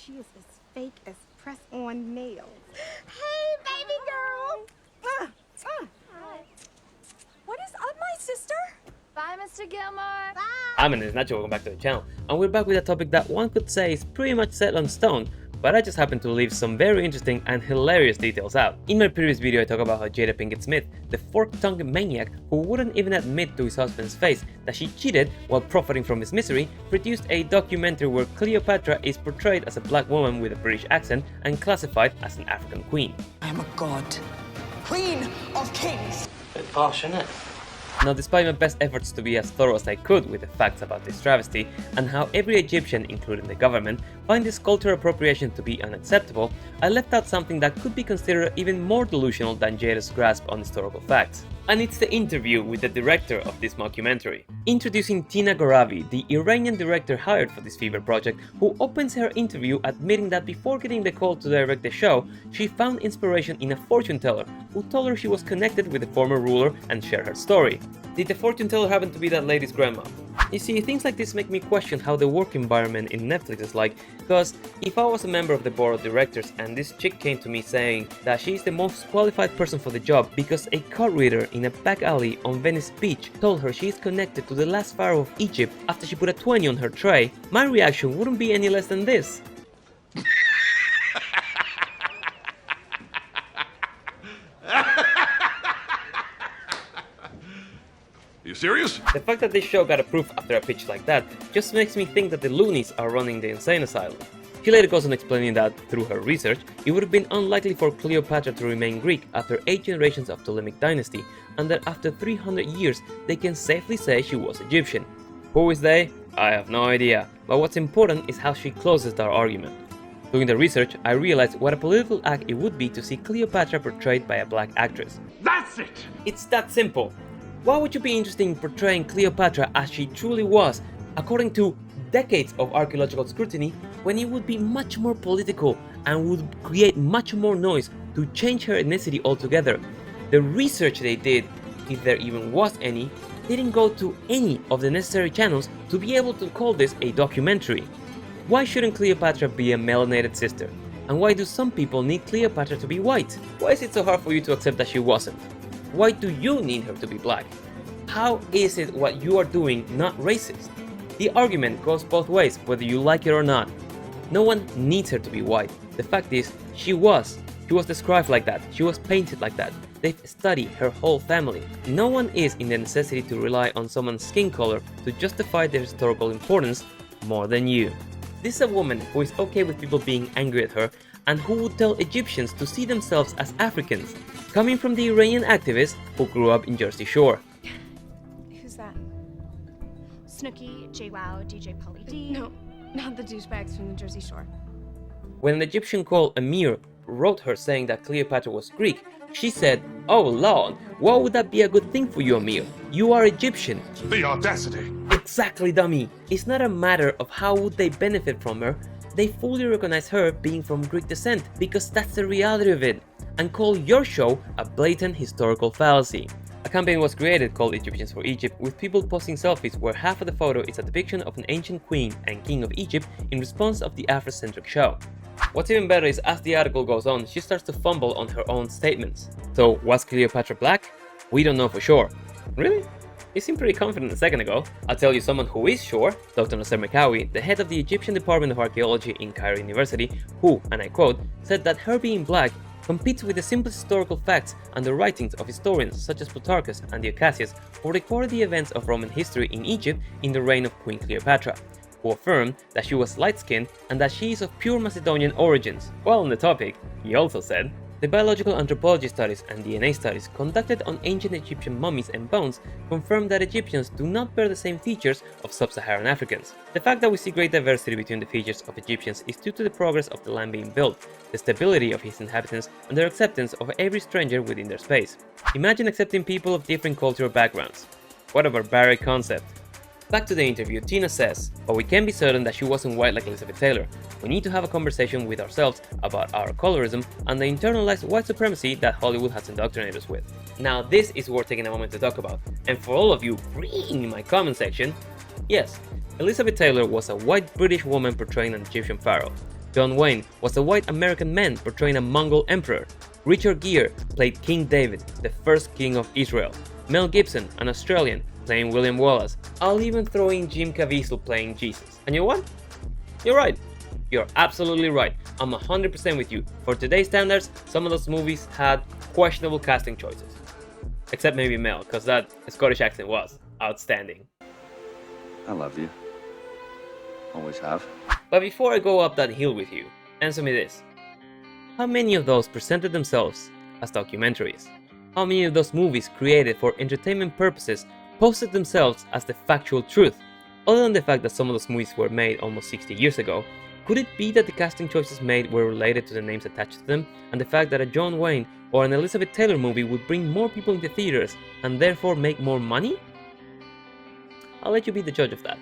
She is as fake as press-on nails. Hey, baby girl! Hi. What is up, my sister? Bye, Mr. Gilmore. Bye! I'm Nacho, welcome back to the channel, and we're back with a topic that one could say is pretty much set on stone, but I just happen to leave some very interesting and hilarious details out. In my previous video I talked about how Jada Pinkett Smith, the fork-tongued maniac who wouldn't even admit to his husband's face that she cheated while profiting from his misery, produced a documentary where Cleopatra is portrayed as a black woman with a British accent and classified as an African queen. I am a god, queen of kings. Bit harsh, isn't it? Now, despite my best efforts to be as thorough as I could with the facts about this travesty and how every Egyptian, including the government, find this cultural appropriation to be unacceptable, I left out something that could be considered even more delusional than Jada's grasp on historical facts. And it's the interview with the director of this mockumentary. Introducing Tina Gharavi, the Iranian director hired for this fever project, who opens her interview admitting that before getting the call to direct the show, she found inspiration in a fortune teller who told her she was connected with the former ruler and shared her story. Did the fortune teller happen to be that lady's grandma? You see, things like this make me question how the work environment in Netflix is like, because if I was a member of the board of directors and this chick came to me saying that she's the most qualified person for the job because a card reader in a back alley on Venice Beach told her she is connected to the last pharaoh of Egypt after she put a 20 on her tray, my reaction wouldn't be any less than this. You serious? The fact that this show got approved after a pitch like that just makes me think that the loonies are running the insane asylum. She later goes on explaining that, through her research, it would have been unlikely for Cleopatra to remain Greek after 8 generations of Ptolemaic dynasty, and that after 300 years they can safely say she was Egyptian. Who is they? I have no idea, but what's important is how she closes our argument. Doing the research, I realized what a political act it would be to see Cleopatra portrayed by a black actress. That's it! It's that simple. Why would you be interested in portraying Cleopatra as she truly was, according to decades of archaeological scrutiny, when it would be much more political and would create much more noise to change her ethnicity altogether? The research they did, if there even was any, didn't go to any of the necessary channels to be able to call this a documentary. Why shouldn't Cleopatra be a melanated sister? And why do some people need Cleopatra to be white? Why is it so hard for you to accept that she wasn't? Why do you need her to be black? How is it what you are doing not racist? The argument goes both ways, whether you like it or not. No one needs her to be white. The fact is, she was. She was described like that. She was painted like that. They've studied her whole family. No one is in the necessity to rely on someone's skin color to justify their historical importance more than you. This is a woman who is okay with people being angry at her and who would tell Egyptians to see themselves as Africans, coming from the Iranian activist who grew up in Jersey Shore. Who's that? Snooki, JWoww, DJ Polly D. No, not the douchebags from the Jersey Shore. When an Egyptian called Amir wrote her saying that Cleopatra was Greek, she said, "Oh Lord, why would that be a good thing for you, Amir? You are Egyptian." The audacity! Exactly, dummy. It's not a matter of how would they benefit from her. They fully recognize her being from Greek descent because that's the reality of it, and call your show a blatant historical fallacy. A campaign was created called Egyptians for Egypt, with people posting selfies where half of the photo is a depiction of an ancient queen and king of Egypt in response of the Afrocentric show. What's even better is as the article goes on, she starts to fumble on her own statements. So was Cleopatra black? We don't know for sure. Really? You seemed pretty confident a second ago. I'll tell you someone who is sure, Dr. Nasser Mekawi, the head of the Egyptian Department of Archaeology in Cairo University, who, and I quote, said that her being black competes with the simplest historical facts and the writings of historians such as Plutarchus and Diocasius who recorded the events of Roman history in Egypt in the reign of Queen Cleopatra, who affirmed that she was light-skinned and that she is of pure Macedonian origins. While on the topic, he also said, the biological anthropology studies and DNA studies conducted on ancient Egyptian mummies and bones confirm that Egyptians do not bear the same features of sub-Saharan Africans. The fact that we see great diversity between the features of Egyptians is due to the progress of the land being built, the stability of its inhabitants, and their acceptance of every stranger within their space. Imagine accepting people of different cultural backgrounds. What a barbaric concept. Back to the interview, Tina says, but we can be certain that she wasn't white like Elizabeth Taylor. We need to have a conversation with ourselves about our colorism and the internalized white supremacy that Hollywood has indoctrinated us with. Now this is worth taking a moment to talk about, and for all of you reading in my comment section, yes, Elizabeth Taylor was a white British woman portraying an Egyptian pharaoh. John Wayne was a white American man portraying a Mongol emperor. Richard Gere played King David, the first king of Israel. Mel Gibson, an Australian, playing William Wallace. I'll even throw in Jim Caviezel playing Jesus. And you know what? You're right. You're absolutely right. I'm 100% with you. For today's standards, some of those movies had questionable casting choices. Except maybe Mel, because that Scottish accent was outstanding. I love you. Always have. But before I go up that hill with you, answer me this. How many of those presented themselves as documentaries? How many of those movies created for entertainment purposes posted themselves as the factual truth? Other than the fact that some of those movies were made almost 60 years ago, could it be that the casting choices made were related to the names attached to them, and the fact that a John Wayne or an Elizabeth Taylor movie would bring more people into theaters and therefore make more money? I'll let you be the judge of that.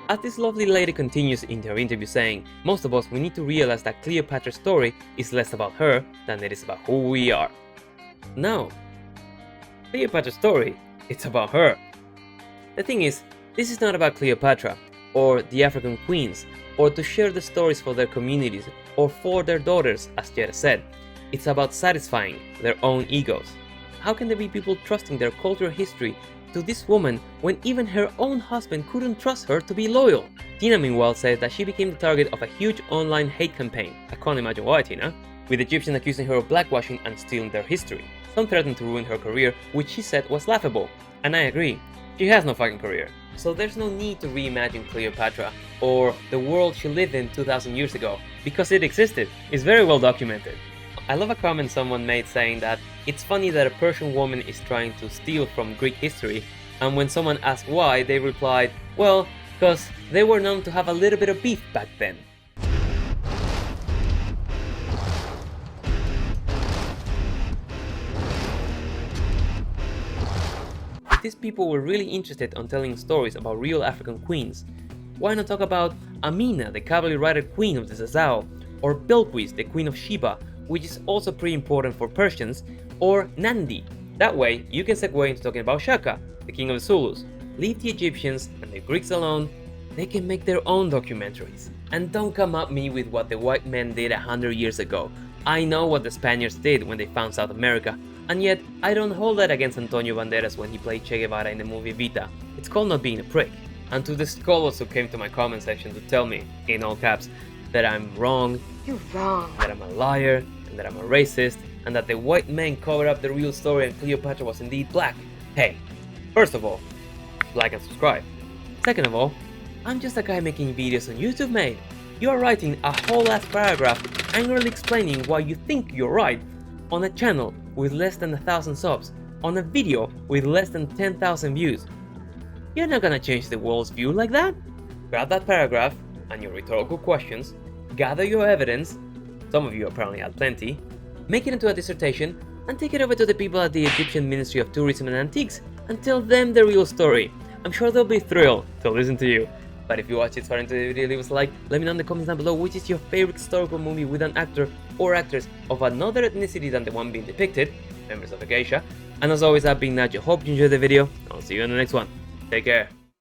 As this lovely lady continues in her interview saying, most of us we need to realize that Cleopatra's story is less about her than it is about who we are. No. Cleopatra's story, it's about her. The thing is, this is not about Cleopatra, or the African queens, or to share the stories for their communities, or for their daughters, as Jetta said. It's about satisfying their own egos. How can there be people trusting their cultural history to this woman when even her own husband couldn't trust her to be loyal? Tina meanwhile says that she became the target of a huge online hate campaign. I can't imagine why, Tina. With Egyptians accusing her of blackwashing and stealing their history. Some threatened to ruin her career, which she said was laughable. And I agree. She has no fucking career. So there's no need to reimagine Cleopatra or the world she lived in 2000 years ago, because it existed. It's very well documented. I love a comment someone made saying that it's funny that a Persian woman is trying to steal from Greek history, and when someone asked why, they replied, well, because they were known to have a little bit of beef back then. If these people were really interested on telling stories about real African queens, why not talk about Amina, the cavalry-riding queen of the Zazao, or Bilquis, the queen of Sheba, which is also pretty important for Persians, or Nandi. That way, you can segue into talking about Shaka, the king of the Zulus. Leave the Egyptians and the Greeks alone, they can make their own documentaries. And don't come at me with what the white men did 100 years ago. I know what the Spaniards did when they found South America, and yet I don't hold that against Antonio Banderas when he played Che Guevara in the movie Vita. It's called not being a prick. And to the scholars who came to my comment section to tell me, in all caps, that I'm wrong, You're wrong. that I'm a liar, and that I'm a racist, and that the white men covered up the real story and Cleopatra was indeed black. Hey, first of all, like and subscribe. Second of all, I'm just a guy making videos on YouTube, mate. You're writing a whole ass paragraph angrily explaining why you think you're right on a channel with less than 1,000 subs, on a video with less than 10,000 views. You're not gonna change the world's view like that. Grab that paragraph and your rhetorical questions, gather your evidence, some of you apparently had plenty, make it into a dissertation, and take it over to the people at the Egyptian Ministry of Tourism and Antiques and tell them the real story. I'm sure they'll be thrilled to listen to you. But if you watch it far into the video, leave us a like, let me know in the comments down below which is your favorite historical movie with an actor or actress of another ethnicity than the one being depicted, members of the geisha. And as always, I've been Nacho. Hope you enjoyed the video. I'll see you in the next one. Take care.